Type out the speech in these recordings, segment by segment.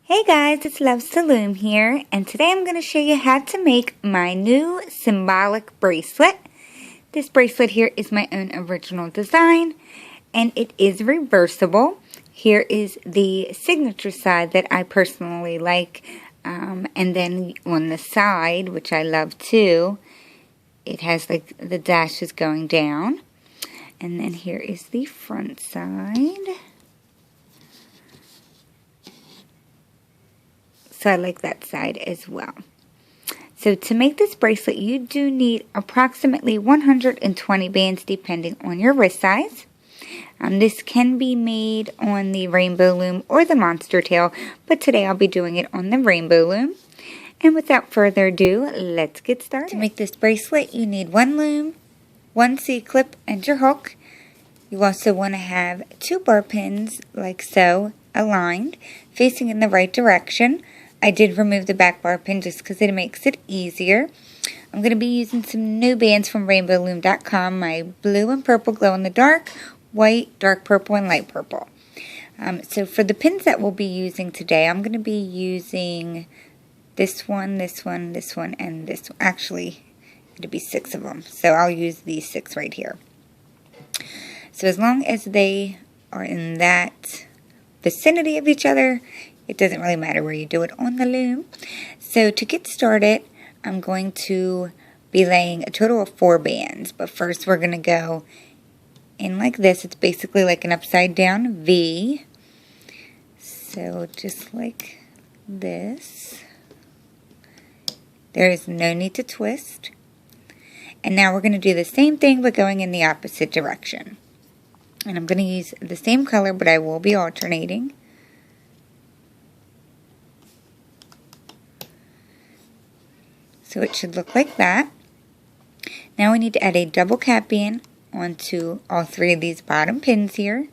Hey guys, it's Loves to Loom here, and today I'm going to show you how to make my new symbolic bracelet. This bracelet here is my own original design, and it is reversible. Here is the signature side that I personally like, and then on the side, which I love too, it has like the dashes going down. And then here is the front side. So I like that side as well. So to make this bracelet, you do need approximately 120 bands depending on your wrist size. This can be made on the rainbow loom or the monster tail, but today I'll be doing it on the rainbow loom. And without further ado, let's get started. To make this bracelet, you need one loom, one C-clip, and your hook. You also want to have 2 bar pins like so, aligned, facing in the right direction. I did remove the back bar pin just because it makes it easier. I'm going to be using some new bands from reversible.It, my blue and purple glow in the dark, white, dark purple, and light purple. So for the pins that we'll be using today, I'm going to be using this one, this one, this one, and this one. Actually, it'll be 6 of them. So I'll use these 6 right here. So as long as they are in that vicinity of each other, it doesn't really matter where you do it on the loom. So to get started, I'm going to be laying a total of 4 bands. But first we're going to go in like this. It's basically like an upside down V. So just like this. There is no need to twist. And now we're going to do the same thing but going in the opposite direction. And I'm going to use the same color, but I will be alternating. So it should look like that. Now we need to add a double cap band onto all 3 of these bottom pins here.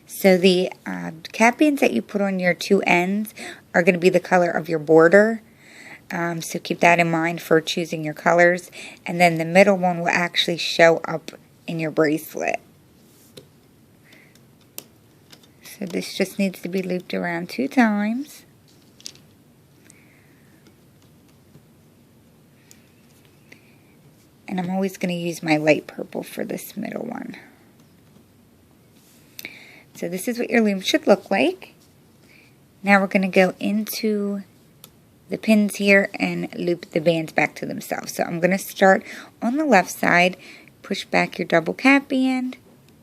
So the cap bands that you put on your 2 ends are going to be the color of your border. So keep that in mind for choosing your colors. And then the middle one will actually show up in your bracelet. So this just needs to be looped around 2 times. And I'm always going to use my light purple for this middle one. So this is what your loom should look like. Now we're going to go into the pins here and loop the bands back to themselves. So I'm going to start on the left side, push back your double cap band,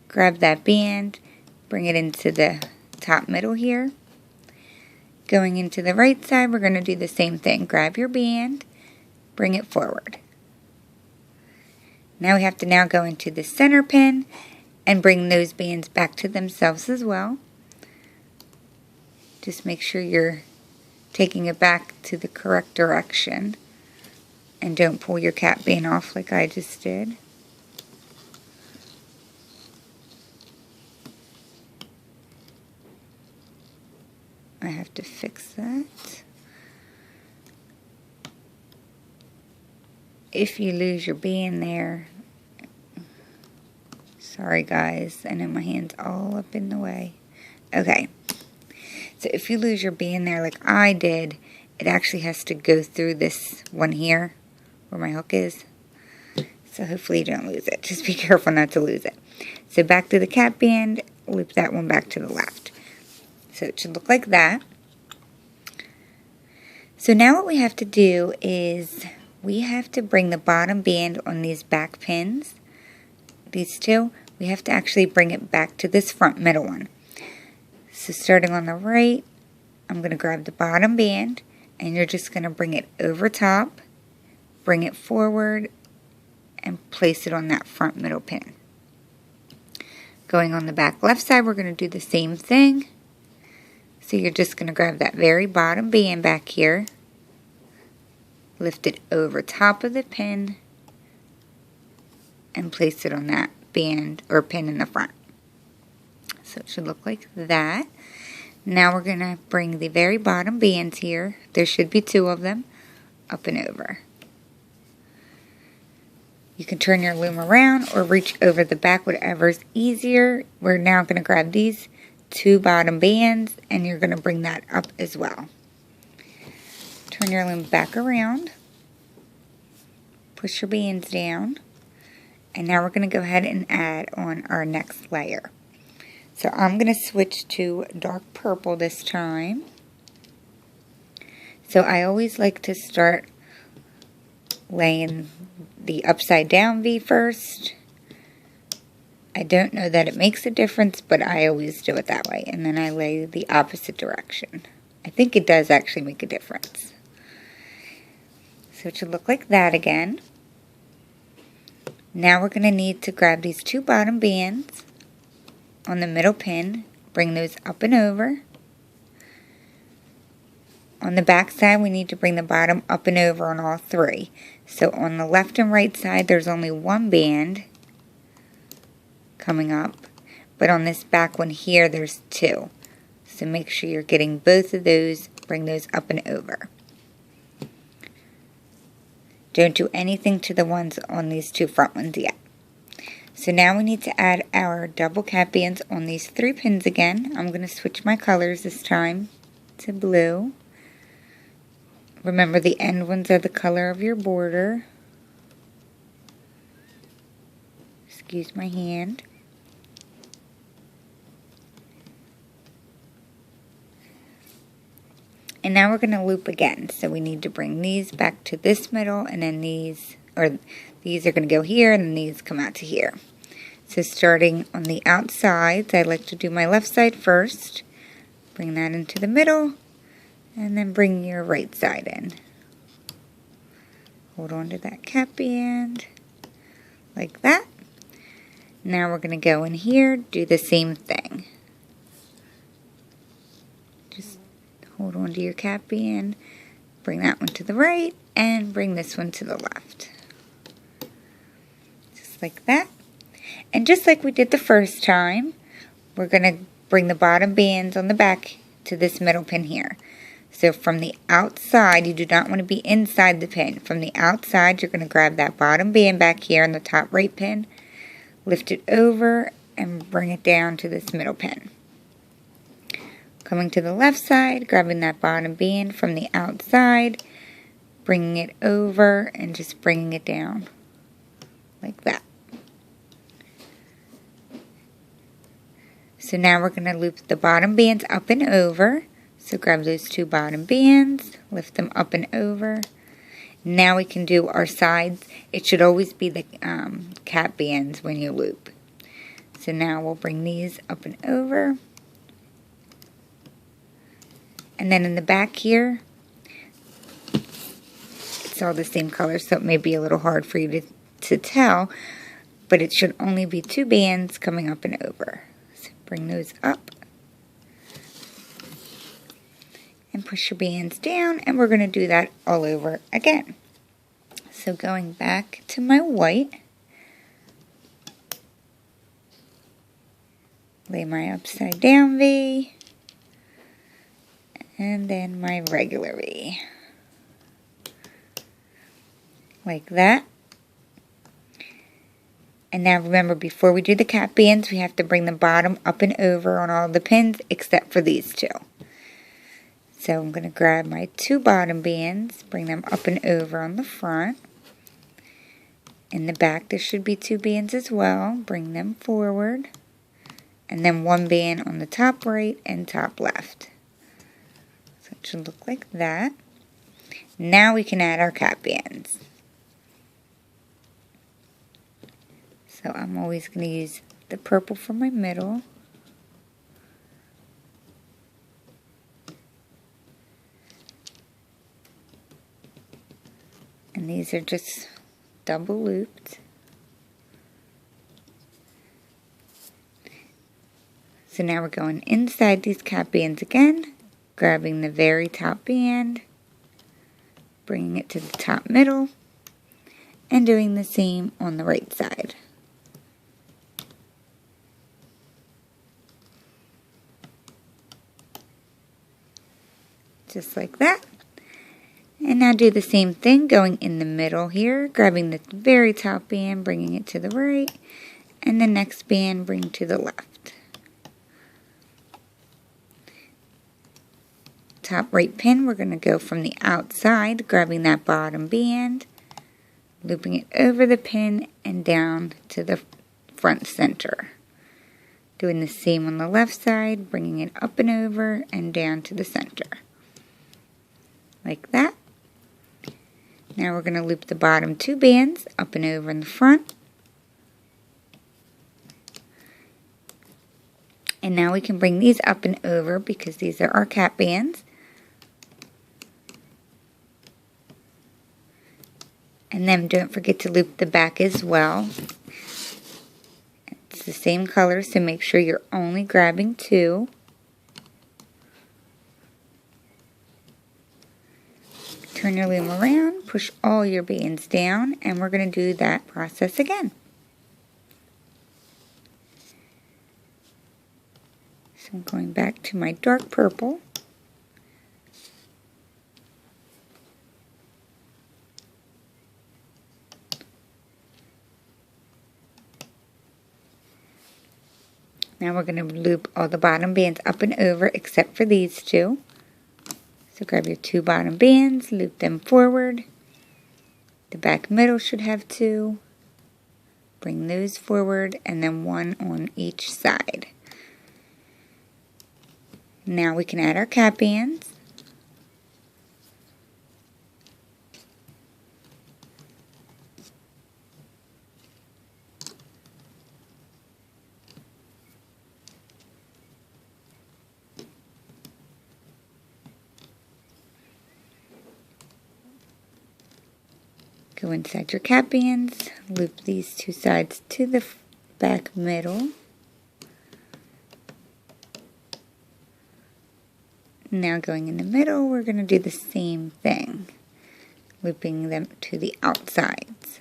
grab that band, bring it into the top middle here. Going into the right side, we're going to do the same thing. Grab your band, bring it forward. Now we have to now go into the center pin and bring those bands back to themselves as well. Just make sure you're taking it back to the correct direction and don't pull your cap band off like I just did. I have to fix that. If you lose your band there, sorry guys, I know my hand's all up in the way. Okay, so if you lose your band there like I did, it actually has to go through this one here where my hook is. So hopefully you don't lose it. Just be careful not to lose it. So back to the cap band, loop that one back to the left. So it should look like that. So now what we have to do is we have to bring the bottom band on these back pins, these 2, we have to actually bring it back to this front middle one. So starting on the right, I'm going to grab the bottom band and you're just going to bring it over top, bring it forward, and place it on that front middle pin. Going on the back left side, we're going to do the same thing. So you're just going to grab that very bottom band back here, lift it over top of the pin, and place it on that band or pin in the front. So it should look like that. Now we're going to bring the very bottom bands here, there should be 2 of them, up and over. You can turn your loom around or reach over the back, whatever's easier. We're now going to grab these 2 bottom bands, and you're going to bring that up as well. Turn your loom back around, push your bands down, and now we're going to go ahead and add on our next layer. So I'm going to switch to dark purple this time. So I always like to start laying the upside down V first. I don't know that it makes a difference, but I always do it that way. And then I lay the opposite direction. I think it does actually make a difference. So it should look like that again. Now we're going to need to grab these 2 bottom bands on the middle pin, bring those up and over. On the back side, we need to bring the bottom up and over on all 3. So on the left and right side, there's only 1 band coming up, but on this back one here, there's 2. So make sure you're getting both of those, bring those up and over. Don't do anything to the ones on these 2 front ones yet. So now we need to add our double cap bands on these 3 pins again. I'm going to switch my colors this time to blue. Remember, the end ones are the color of your border. Excuse my hand. And now we're going to loop again. So we need to bring these back to this middle, and then these are going to go here, and then these come out to here. So starting on the outsides, I like to do my left side first. Bring that into the middle, and then bring your right side in. Hold on to that cap band, like that. Now we're going to go in here, do the same thing. Just hold on to your cap band, bring that one to the right, and bring this one to the left. Just like that. And just like we did the first time, we're going to bring the bottom bands on the back to this middle pin here. So from the outside, you do not want to be inside the pin. From the outside, you're going to grab that bottom band back here on the top right pin, lift it over, and bring it down to this middle pin. Coming to the left side, grabbing that bottom band from the outside, bringing it over, and just bringing it down like that. So now we're going to loop the bottom bands up and over. So grab those 2 bottom bands, lift them up and over. Now we can do our sides. It should always be the cap bands when you loop. So now we'll bring these up and over. And then in the back here, it's all the same color, so it may be a little hard for you to tell, but it should only be 2 bands coming up and over. So bring those up. And push your bands down, and we're going to do that all over again. So going back to my white, lay my upside down V, and then my regular V, like that. And now remember, before we do the cap bands, we have to bring the bottom up and over on all the pins except for these 2. So I'm going to grab my 2 bottom bands, bring them up and over on the front. In the back there should be 2 bands as well. Bring them forward. And then 1 band on the top right and top left. So it should look like that. Now we can add our cap bands. So I'm always going to use the purple for my middle. And these are just double looped. So now we're going inside these cap bands again, grabbing the very top band, bringing it to the top middle, and doing the same on the right side. Just like that. And now do the same thing, going in the middle here, grabbing the very top band, bringing it to the right, and the next band bring to the left. top right pin, we're going to go from the outside, grabbing that bottom band, looping it over the pin and down to the front center. Doing the same on the left side, bringing it up and over and down to the center. Like that. Now we're going to loop the bottom 2 bands up and over in the front. And now we can bring these up and over because these are our cap bands. And then don't forget to loop the back as well. It's the same color, so make sure you're only grabbing 2. Turn your loom around, push all your bands down, and we're going to do that process again. So I'm going back to my dark purple. Now we're going to loop all the bottom bands up and over except for these 2. So grab your 2 bottom bands, loop them forward. The back middle should have 2. Bring those forward and then 1 on each side. Now we can add our cap bands. Go inside your cap bands, loop these 2 sides to the back middle. Now going in the middle, we're going to do the same thing, looping them to the outsides.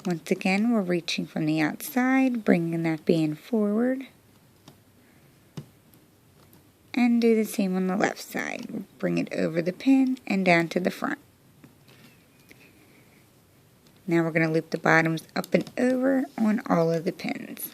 Once again, we're reaching from the outside, bringing that band forward. And do the same on the left side. Bring it over the pin and down to the front. Now we're going to loop the bottoms up and over on all of the pins.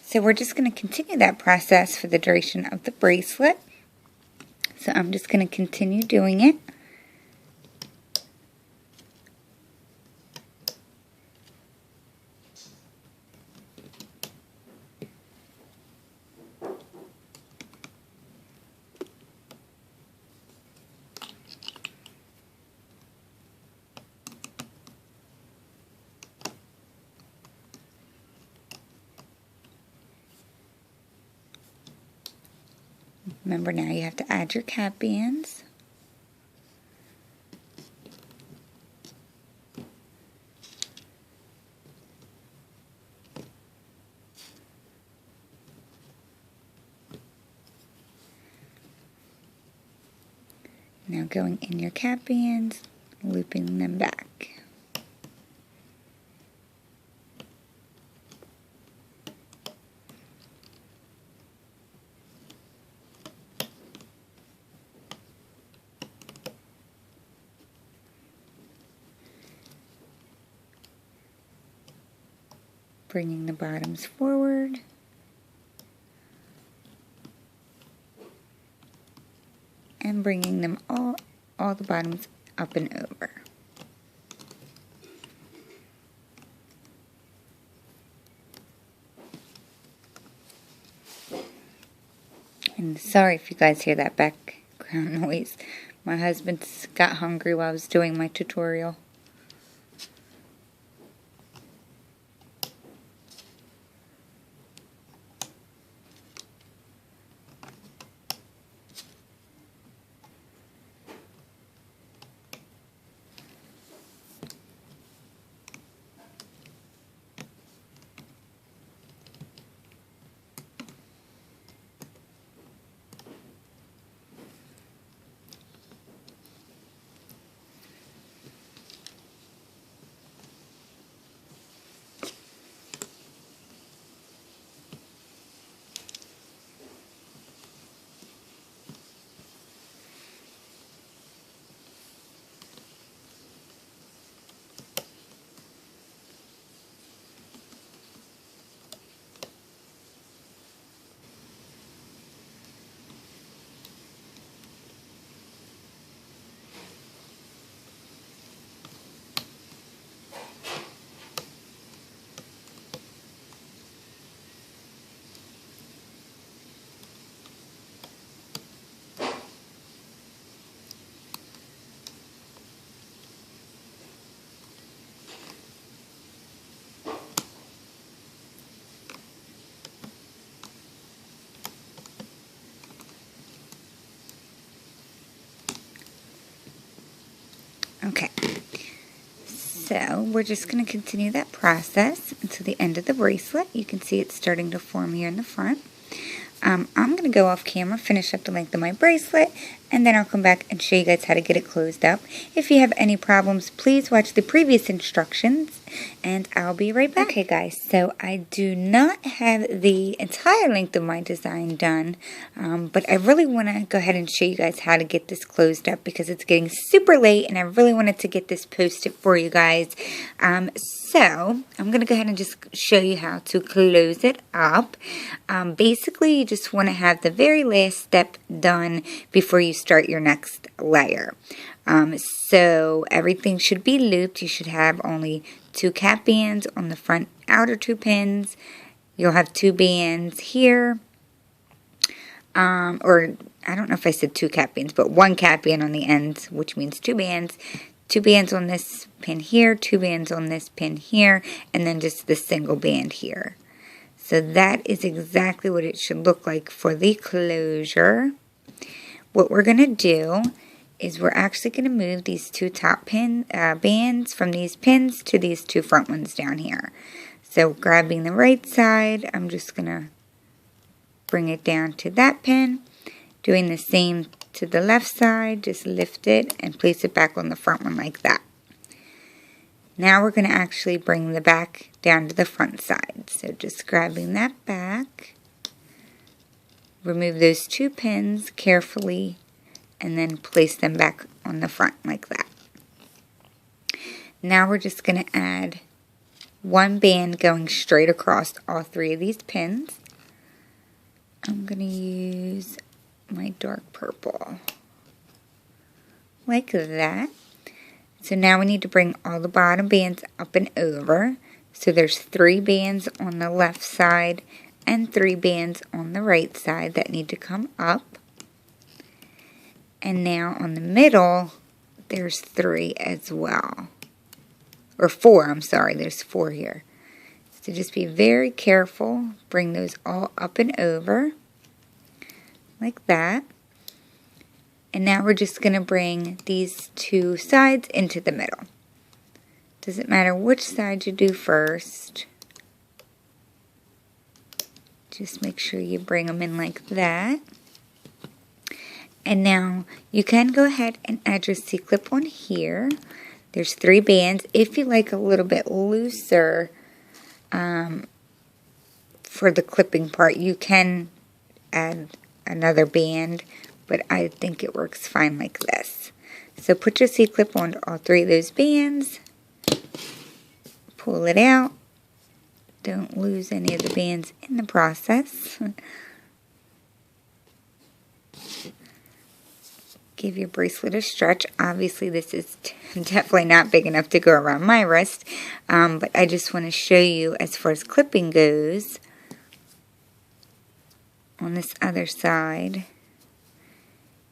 So we're just going to continue that process for the duration of the bracelet. So I'm just going to continue doing it. Remember, now you have to add your cap bands. Now going in your cap bands, looping them back. Bringing the bottoms forward. And bringing them all the bottoms up and over. And sorry if you guys hear that background noise. My husband got hungry while I was doing my tutorial. So we're just going to continue that process until the end of the bracelet. You can see it's starting to form here in the front. I'm going to go off camera, finish up the length of my bracelet, and then I'll come back and show you guys how to get it closed up. If you have any problems, please watch the previous instructions, and I'll be right back. Okay guys, so I do not have the entire length of my design done, but I really want to go ahead and show you guys how to get this closed up because it's getting super late and I really wanted to get this posted for you guys. So I'm going to go ahead and just show you how to close it up. Basically, you just want to have the very last step done before you start your next layer. So everything should be looped. You should have only 2 cap bands on the front outer 2 pins. You'll have 2 bands here. Or I don't know if I said 2 cap bands, but 1 cap band on the ends, which means 2 bands. 2 bands on this pin here, 2 bands on this pin here, and then just the single band here. So that is exactly what it should look like for the closure. What we're going to do is we're actually going to move these 2 top bands from these pins to these 2 front ones down here. So grabbing the right side, I'm just going to bring it down to that pin. Doing the same to the left side, just lift it and place it back on the front one like that. Now we're going to actually bring the back down to the front side. So just grabbing that back, remove those 2 pins carefully, and then place them back on the front like that. Now we're just going to add 1 band going straight across all 3 of these pins. I'm going to use my dark purple like that. So now we need to bring all the bottom bands up and over. So there's 3 bands on the left side and 3 bands on the right side that need to come up. And now on the middle there's 3 as well. Or 4, I'm sorry, there's 4 here. So just be very careful. Bring those all up and over like that. And now we're just going to bring these 2 sides into the middle. Doesn't matter which side you do first. Just make sure you bring them in like that. And now you can go ahead and add your C-clip on here. There's 3 bands. If you like a little bit looser for the clipping part, you can add another band, but I think it works fine like this. So put your C-clip on all 3 of those bands, pull it out, don't lose any of the bands in the process. Give your bracelet a stretch. Obviously this is definitely not big enough to go around my wrist, but I just want to show you as far as clipping goes. On this other side,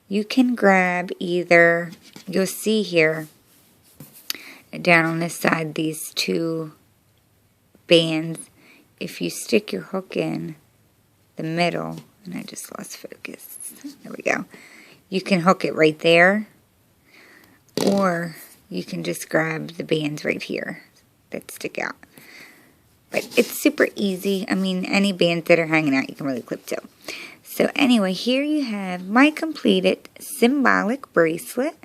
you can grab either, you'll see here, down on this side, these 2 bands. If you stick your hook in the middle, and I just lost focus, there we go. You can hook it right there, or you can just grab the bands right here that stick out. But it's super easy. I mean, any bands that are hanging out, you can really clip to. So anyway, here you have my completed symbolic bracelet.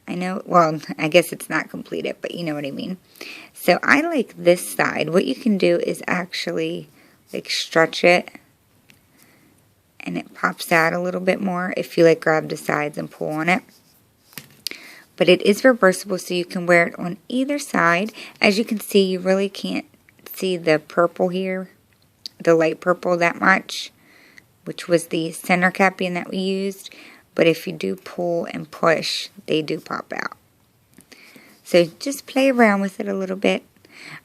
I know, well, I guess it's not completed, but you know what I mean. So I like this side. What you can do is actually like stretch it, and it pops out a little bit more if you like grab the sides and pull on it. But it is reversible, so you can wear it on either side. As you can see, you really can't see the purple here, the light purple that much, which was the center cap band that we used. But if you do pull and push, they do pop out. So just play around with it a little bit.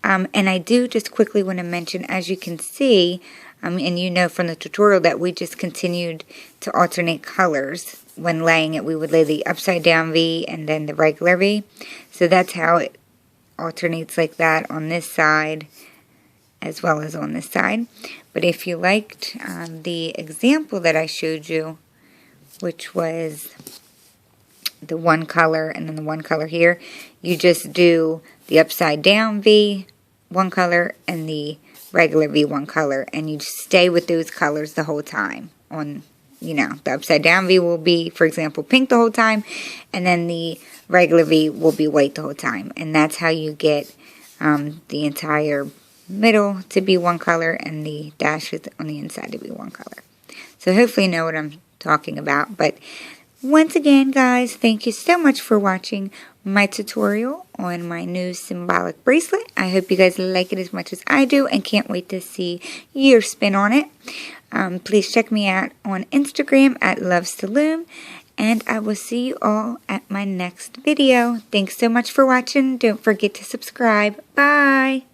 And I do just quickly want to mention, as you can see, and you know from the tutorial that we just continued to alternate colors. When laying it, we would lay the upside down V and then the regular V. So that's how it alternates like that on this side as well as on this side. But if you liked the example that I showed you, which was the one color and then the one color here. You just do the upside down V, one color, and the regular V, one color, and you stay with those colors the whole time. On, you know, the upside down V will be, for example, pink the whole time, and then the regular V will be white the whole time. And that's how you get the entire middle to be one color and the dashes on the inside to be one color. So hopefully you know what I'm talking about. But once again, guys, thank you so much for watching my tutorial on my new symbolic bracelet. I hope you guys like it as much as I do and can't wait to see your spin on it. Please check me out on Instagram at Loves to Loom, and I will see you all at my next video. Thanks so much for watching. Don't forget to subscribe. Bye!